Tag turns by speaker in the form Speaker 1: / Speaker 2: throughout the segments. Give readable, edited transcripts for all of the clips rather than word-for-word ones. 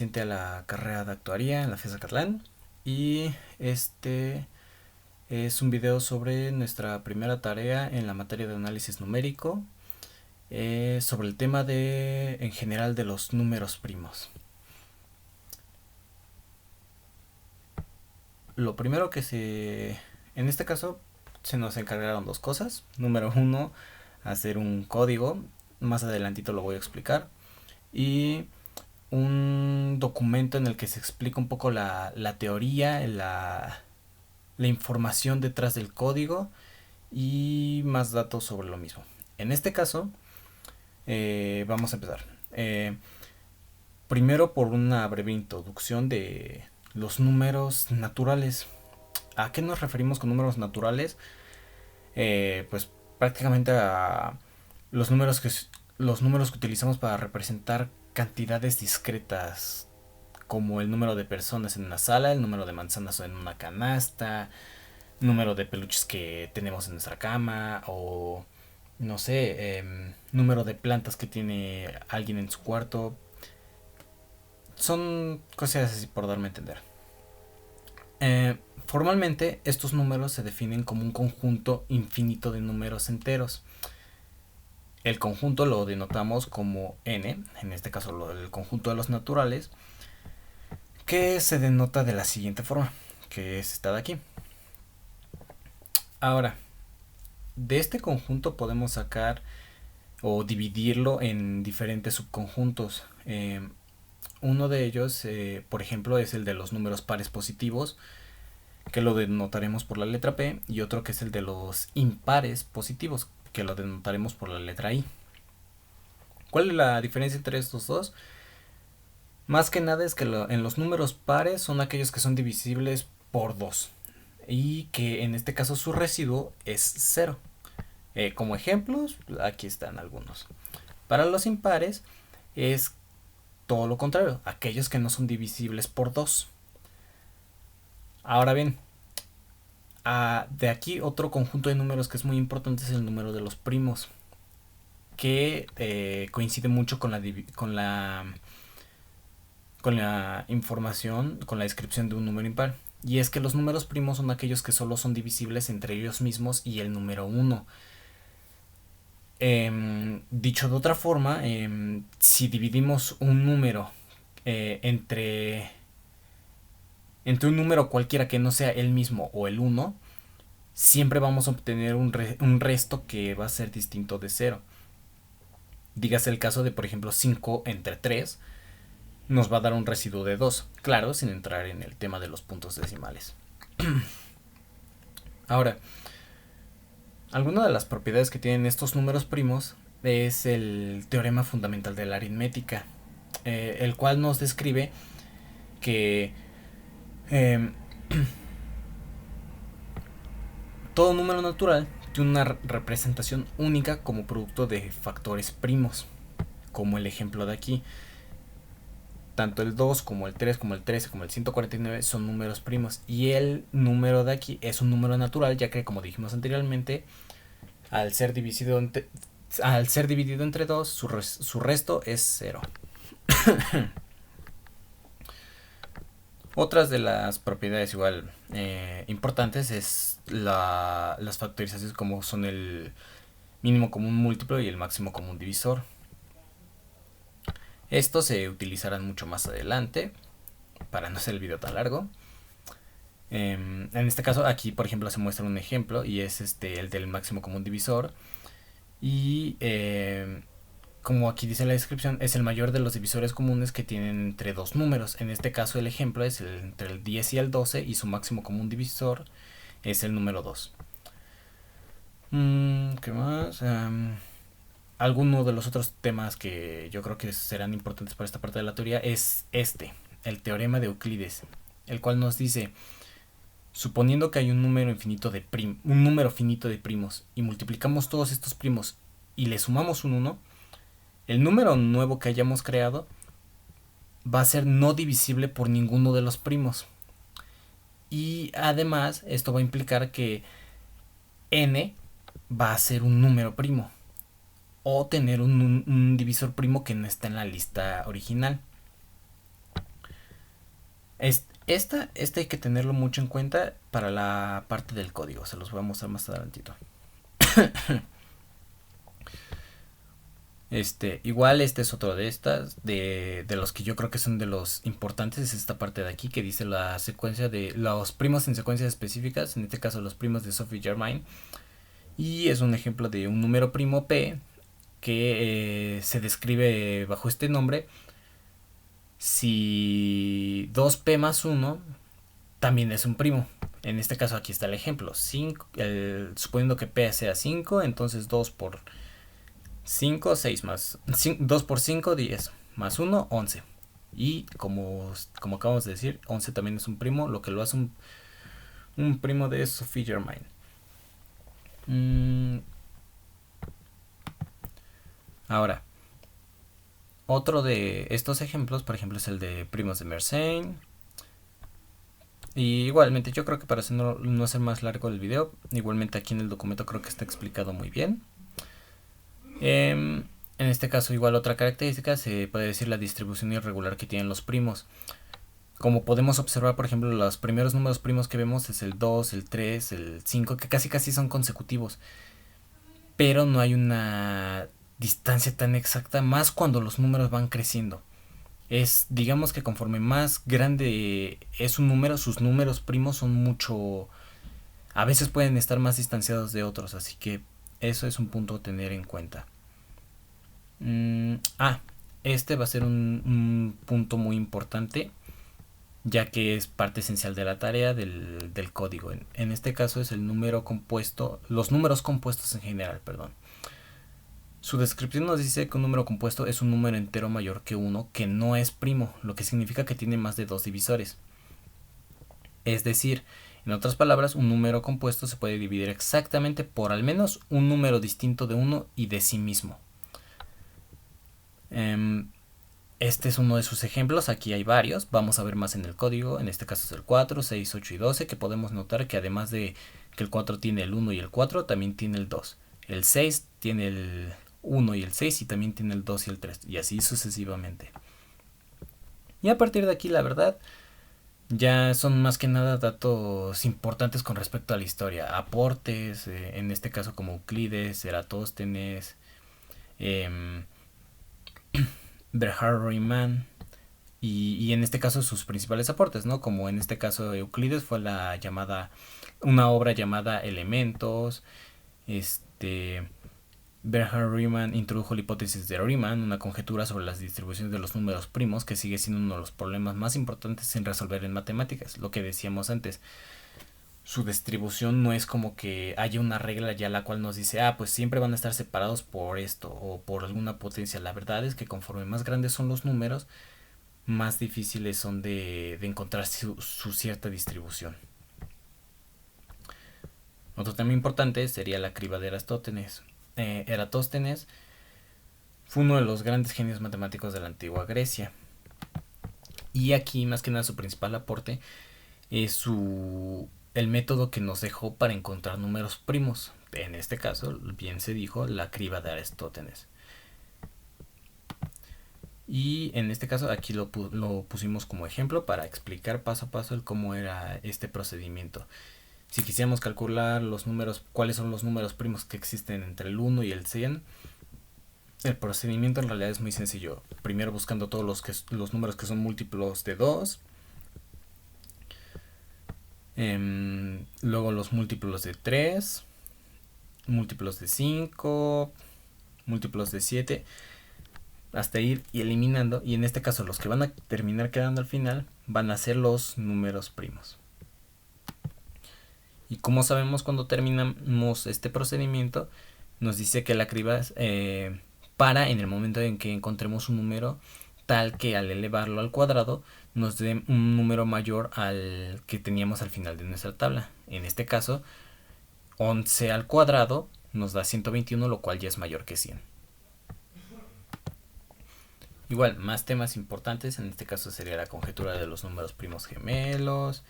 Speaker 1: A la carrera de actuaría en la FES Acatlán, y este es un video sobre nuestra primera tarea en la materia de análisis numérico, sobre el tema en general de los números primos. Lo primero en este caso se nos encargaron dos cosas. Número uno, hacer un código, más adelantito lo voy a explicar, y un documento en el que se explica un poco la teoría, la información detrás del código y más datos sobre lo mismo. En este caso, vamos a empezar. Primero por una breve introducción de los números naturales. ¿A qué nos referimos con números naturales? Pues prácticamente a los números los números que utilizamos para representar cantidades discretas, como el número de personas en una sala, el número de manzanas en una canasta, número de peluches que tenemos en nuestra cama, o no sé, número de plantas que tiene alguien en su cuarto. Son cosas así, por darme a entender. Formalmente, estos números se definen como un conjunto infinito de números enteros. El conjunto lo denotamos como n, en este caso el conjunto de los naturales, que se denota de la siguiente forma, que es esta de aquí. Ahora, de este conjunto podemos sacar o dividirlo en diferentes subconjuntos. Uno de ellos, por ejemplo, es el de los números pares positivos, que lo denotaremos por la letra P, y otro que es el de los impares positivos, que lo denotaremos por la letra I. ¿Cuál es la diferencia entre estos dos? Más que nada es que en los números pares son aquellos que son divisibles por 2, y que en este caso su residuo es 0. Como ejemplos, aquí están algunos. Para los impares es todo lo contrario, aquellos que no son divisibles por 2. Ahora bien, de aquí otro conjunto de números que es muy importante es el número de los primos, que coincide mucho con la información, con la descripción de un número impar. Y es que los números primos son aquellos que solo son divisibles entre ellos mismos y el número 1. Dicho de otra forma, si dividimos un número entre un número cualquiera que no sea el mismo o el 1, siempre vamos a obtener un resto que va a ser distinto de 0. Dígase el caso de, por ejemplo, 5 entre 3 nos va a dar un residuo de 2. Claro, sin entrar en el tema de los puntos decimales. Ahora, alguna de las propiedades que tienen estos números primos es el teorema fundamental de la aritmética, el cual nos describe que todo número natural tiene una representación única como producto de factores primos, como el ejemplo de aquí. Tanto el 2 como el 3 como el 13 como el 149 son números primos, y el número de aquí es un número natural, ya que, como dijimos anteriormente, al ser dividido entre 2, su resto es 0. Otras de las propiedades igual importantes es las factorizaciones, como son el mínimo común múltiplo y el máximo común divisor. Estos se utilizarán mucho más adelante para no hacer el video tan largo. En este caso, aquí por ejemplo se muestra un ejemplo, y es el del máximo común divisor, y como aquí dice la descripción, es el mayor de los divisores comunes que tienen entre dos números. En este caso el ejemplo es entre el 10 y el 12, y su máximo común divisor es el número 2. ¿Qué más? Alguno de los otros temas que yo creo que serán importantes para esta parte de la teoría es el teorema de Euclides, el cual nos dice: suponiendo que hay un número finito de primos, y multiplicamos todos estos primos y le sumamos un 1, el número nuevo que hayamos creado va a ser no divisible por ninguno de los primos. Y además esto va a implicar que n va a ser un número primo, o tener un divisor primo que no está en la lista original. Este hay que tenerlo mucho en cuenta para la parte del código. Se los voy a mostrar más adelantito. Igual este es otro de estas, de los que yo creo que son de los importantes, es esta parte de aquí que dice la secuencia de los primos en secuencias específicas, en este caso los primos de Sophie Germain, y es un ejemplo de un número primo P que se describe bajo este nombre si 2P más 1 también es un primo. En este caso aquí está el ejemplo, suponiendo que P sea 5, entonces 2 por 5, 6 más 2 por 5, 10 más 1, 11. Y como acabamos de decir, 11 también es un primo, lo que lo hace un primo de Sophie Germain. Ahora, otro de estos ejemplos, por ejemplo, es el de primos de Mersenne. Y igualmente, yo creo que para no hacer más largo el video, igualmente aquí en el documento creo que está explicado muy bien. En este caso, igual otra característica, se puede decir la distribución irregular que tienen los primos. Como podemos observar, por ejemplo, los primeros números primos que vemos es el 2, el 3, el 5, que casi son consecutivos. Pero no hay una distancia tan exacta, más cuando los números van creciendo. Digamos que conforme más grande es un número, sus números primos son mucho... A veces pueden estar más distanciados de otros, así que eso es un punto a tener en cuenta. Este va a ser un punto muy importante, ya que es parte esencial de la tarea del código. En este caso es el número compuesto, los números compuestos en general, perdón. Su descripción nos dice que un número compuesto es un número entero mayor que 1 que no es primo, lo que significa que tiene más de 2 divisores. Es decir, en otras palabras, un número compuesto se puede dividir exactamente por al menos un número distinto de 1 y de sí mismo. Este es uno de sus ejemplos, aquí hay varios, vamos a ver más en el código, en este caso es el 4, 6, 8 y 12, que podemos notar que además de que el 4 tiene el 1 y el 4, también tiene el 2. El 6 tiene el 1 y el 6 y también tiene el 2 y el 3, y así sucesivamente. Y a partir de aquí, la verdad, ya son más que nada datos importantes con respecto a la historia, aportes, en este caso como Euclides, Eratóstenes, Bernhard Riemann, y en este caso sus principales aportes, ¿no? Como en este caso Euclides fue una obra llamada Elementos. Bernhard Riemann introdujo la hipótesis de Riemann, una conjetura sobre las distribuciones de los números primos, que sigue siendo uno de los problemas más importantes sin resolver en matemáticas. Lo que decíamos antes, su distribución no es como que haya una regla ya la cual nos dice, pues siempre van a estar separados por esto o por alguna potencia. La verdad es que conforme más grandes son los números, más difíciles son de encontrar su cierta distribución. Otro tema importante sería la criba de Eratóstenes. Eratóstenes fue uno de los grandes genios matemáticos de la antigua Grecia. Y aquí, más que nada, su principal aporte es el método que nos dejó para encontrar números primos. En este caso, bien se dijo, la criba de Aristóteles. Y en este caso aquí lo pusimos como ejemplo para explicar paso a paso el cómo era este procedimiento. Si quisiéramos calcular los números, cuáles son los números primos que existen entre el 1 y el 100, el procedimiento en realidad es muy sencillo. Primero buscando todos los números que son múltiplos de 2. Luego los múltiplos de 3. Múltiplos de 5. Múltiplos de 7. Hasta ir y eliminando. Y en este caso los que van a terminar quedando al final van a ser los números primos. Y como sabemos, cuando terminamos este procedimiento, nos dice que la criba para en el momento en que encontremos un número tal que al elevarlo al cuadrado nos dé un número mayor al que teníamos al final de nuestra tabla. En este caso, 11 al cuadrado nos da 121, lo cual ya es mayor que 100. Igual, más temas importantes, en este caso sería la conjetura de los números primos gemelos,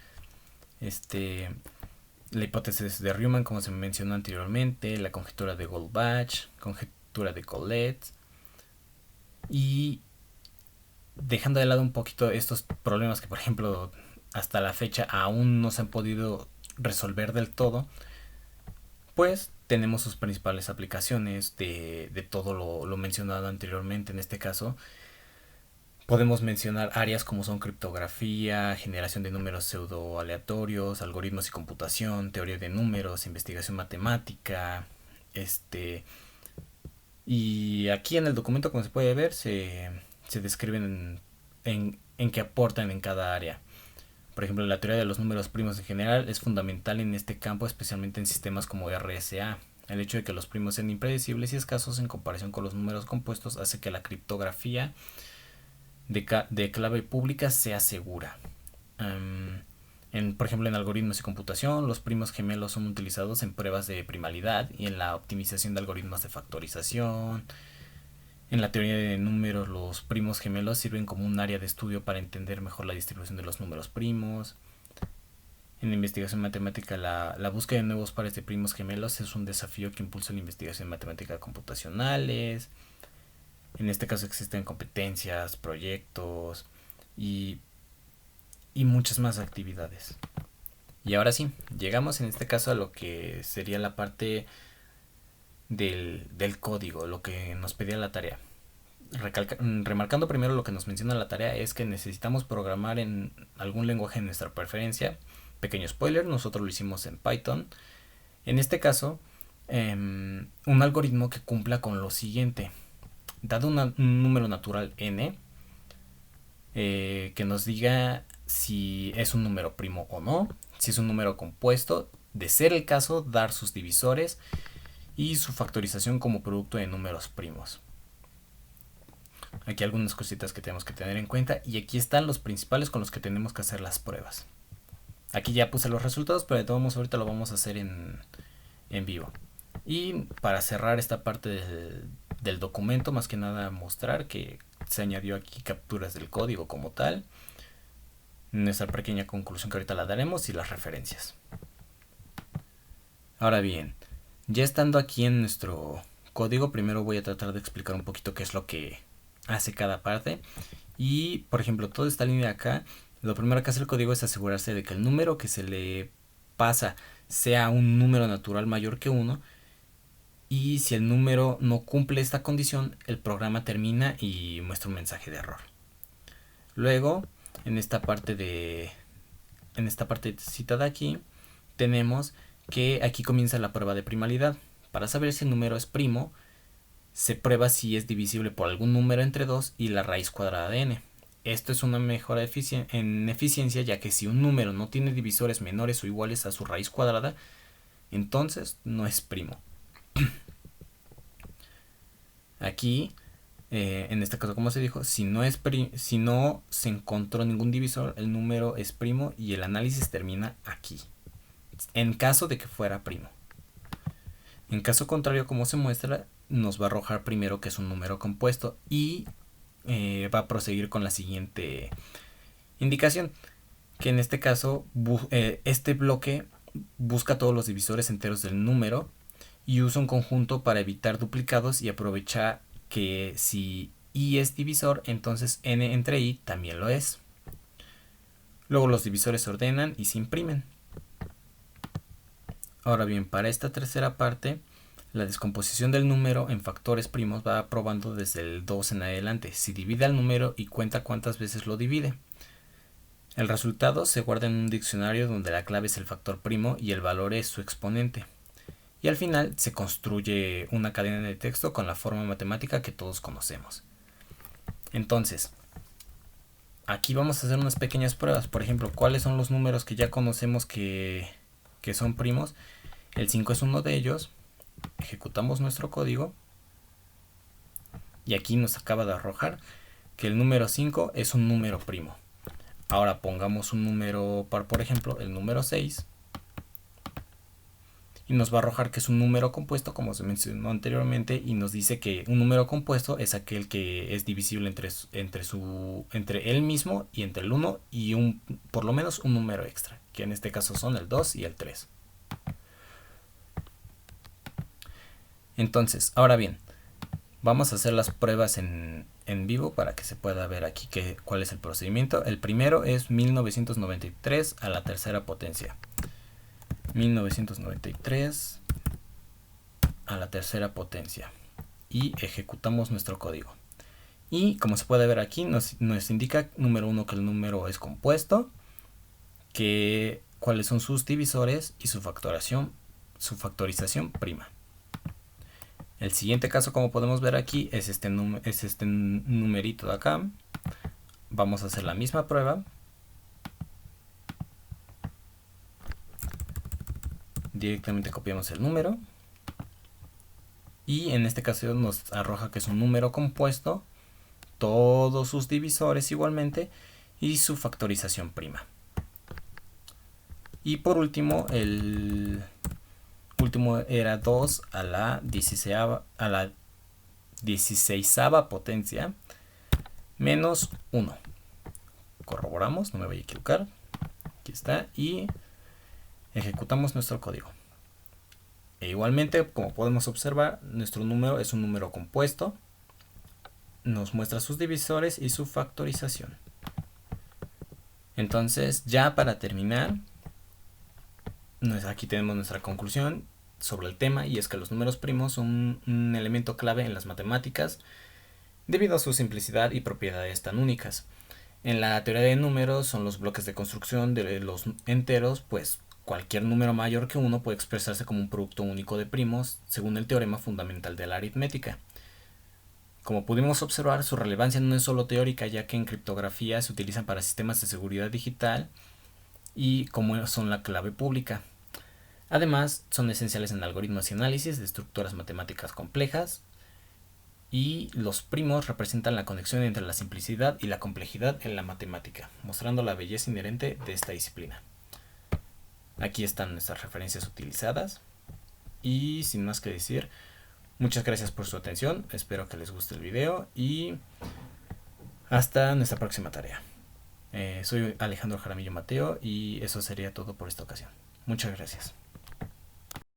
Speaker 1: la hipótesis de Riemann, como se mencionó anteriormente, la conjetura de Goldbach, conjetura de Collet, y dejando de lado un poquito estos problemas que, por ejemplo, hasta la fecha aún no se han podido resolver del todo, pues tenemos sus principales aplicaciones de todo lo mencionado anteriormente. En este caso, podemos mencionar áreas como son criptografía, generación de números pseudo aleatorios, algoritmos y computación, teoría de números, investigación matemática, y aquí en el documento, como se puede ver, se describen en qué aportan en cada área. Por ejemplo, la teoría de los números primos en general es fundamental en este campo, especialmente en sistemas como RSA. El hecho de que los primos sean impredecibles y escasos en comparación con los números compuestos hace que la criptografía de clave pública sea segura. Por ejemplo, en algoritmos y computación, los primos gemelos son utilizados en pruebas de primalidad y en la optimización de algoritmos de factorización. En la teoría de números, los primos gemelos sirven como un área de estudio para entender mejor la distribución de los números primos. En la investigación matemática, la búsqueda de nuevos pares de primos gemelos es un desafío que impulsa la investigación matemática computacionales. En este caso existen competencias, proyectos y, y muchas más actividades. Y ahora sí, llegamos en este caso a lo que sería la parte del código, lo que nos pedía la tarea. Remarcando primero lo que nos menciona la tarea es que necesitamos programar en algún lenguaje de nuestra preferencia. Pequeño spoiler, nosotros lo hicimos en Python. En este caso, un algoritmo que cumpla con lo siguiente. Dado un número natural n, que nos diga si es un número primo o no, si es un número compuesto, de ser el caso, dar sus divisores y su factorización como producto de números primos. Aquí algunas cositas que tenemos que tener en cuenta y aquí están los principales con los que tenemos que hacer las pruebas. Aquí ya puse los resultados, pero de todos modos ahorita lo vamos a hacer en vivo. Y para cerrar esta parte del documento, más que nada mostrar que se añadió aquí capturas del código como tal, nuestra pequeña conclusión que ahorita la daremos y las referencias. Ahora bien, ya estando aquí en nuestro código, primero voy a tratar de explicar un poquito qué es lo que hace cada parte. Y por ejemplo, toda esta línea de acá, lo primero que hace el código es asegurarse de que el número que se le pasa sea un número natural mayor que 1, y si el número no cumple esta condición, el programa termina y muestra un mensaje de error. Luego, en esta parte citada aquí, tenemos que aquí comienza la prueba de primalidad. Para saber si el número es primo, se prueba si es divisible por algún número entre 2 y la raíz cuadrada de n. Esto es una mejora en eficiencia, ya que si un número no tiene divisores menores o iguales a su raíz cuadrada, entonces no es primo. Aquí, en este caso, como se dijo, si no se encontró ningún divisor, el número es primo y el análisis termina aquí, en caso de que fuera primo. En caso contrario, como se muestra, nos va a arrojar primero que es un número compuesto y va a proseguir con la siguiente indicación, que en este caso este bloque busca todos los divisores enteros del número y usa un conjunto para evitar duplicados y aprovechar que si i es divisor, entonces n entre i también lo es. Luego los divisores se ordenan y se imprimen. Ahora bien, para esta tercera parte, la descomposición del número en factores primos va probando desde el 2 en adelante. Si divide al número y cuenta cuántas veces lo divide. El resultado se guarda en un diccionario donde la clave es el factor primo y el valor es su exponente. Y al final se construye una cadena de texto con la forma matemática que todos conocemos. Entonces, aquí vamos a hacer unas pequeñas pruebas. Por ejemplo, ¿cuáles son los números que ya conocemos que son primos? El 5 es uno de ellos. Ejecutamos nuestro código. Y aquí nos acaba de arrojar que el número 5 es un número primo. Ahora pongamos un número par, por ejemplo, el número 6. Y nos va a arrojar que es un número compuesto, como se mencionó anteriormente, y nos dice que un número compuesto es aquel que es divisible entre él mismo y entre el 1 y por lo menos un número extra, que en este caso son el 2 y el 3. Entonces, ahora bien, vamos a hacer las pruebas en en vivo para que se pueda ver aquí cuál es el procedimiento. El primero es 1993 a la tercera potencia. 1993 a la tercera potencia. Y ejecutamos nuestro código. Y como se puede ver aquí, nos indica, número 1, que el número es compuesto, cuáles son sus divisores y su factorización prima. El siguiente caso, como podemos ver aquí, es este numerito de acá. Vamos a hacer la misma prueba. Directamente copiamos el número. Y en este caso nos arroja que es un número compuesto, todos sus divisores igualmente, y su factorización prima. Y por último, el último era 2 a la 16ª potencia menos 1. Corroboramos, no me voy a equivocar. Aquí está. Y ejecutamos nuestro código. E igualmente, como podemos observar, nuestro número es un número compuesto. Nos muestra sus divisores y su factorización. Entonces, ya para terminar, aquí tenemos nuestra conclusión sobre el tema, y es que los números primos son un elemento clave en las matemáticas debido a su simplicidad y propiedades tan únicas. En la teoría de números son los bloques de construcción de los enteros, pues cualquier número mayor que 1 puede expresarse como un producto único de primos, según el teorema fundamental de la aritmética. Como pudimos observar, su relevancia no es solo teórica, ya que en criptografía se utilizan para sistemas de seguridad digital y como son la clave pública. Además, son esenciales en algoritmos y análisis de estructuras matemáticas complejas, y los primos representan la conexión entre la simplicidad y la complejidad en la matemática, mostrando la belleza inherente de esta disciplina. Aquí están nuestras referencias utilizadas, y sin más que decir, muchas gracias por su atención, espero que les guste el video y hasta nuestra próxima tarea. Soy Alejandro Jaramillo Mateo y eso sería todo por esta ocasión. Muchas gracias.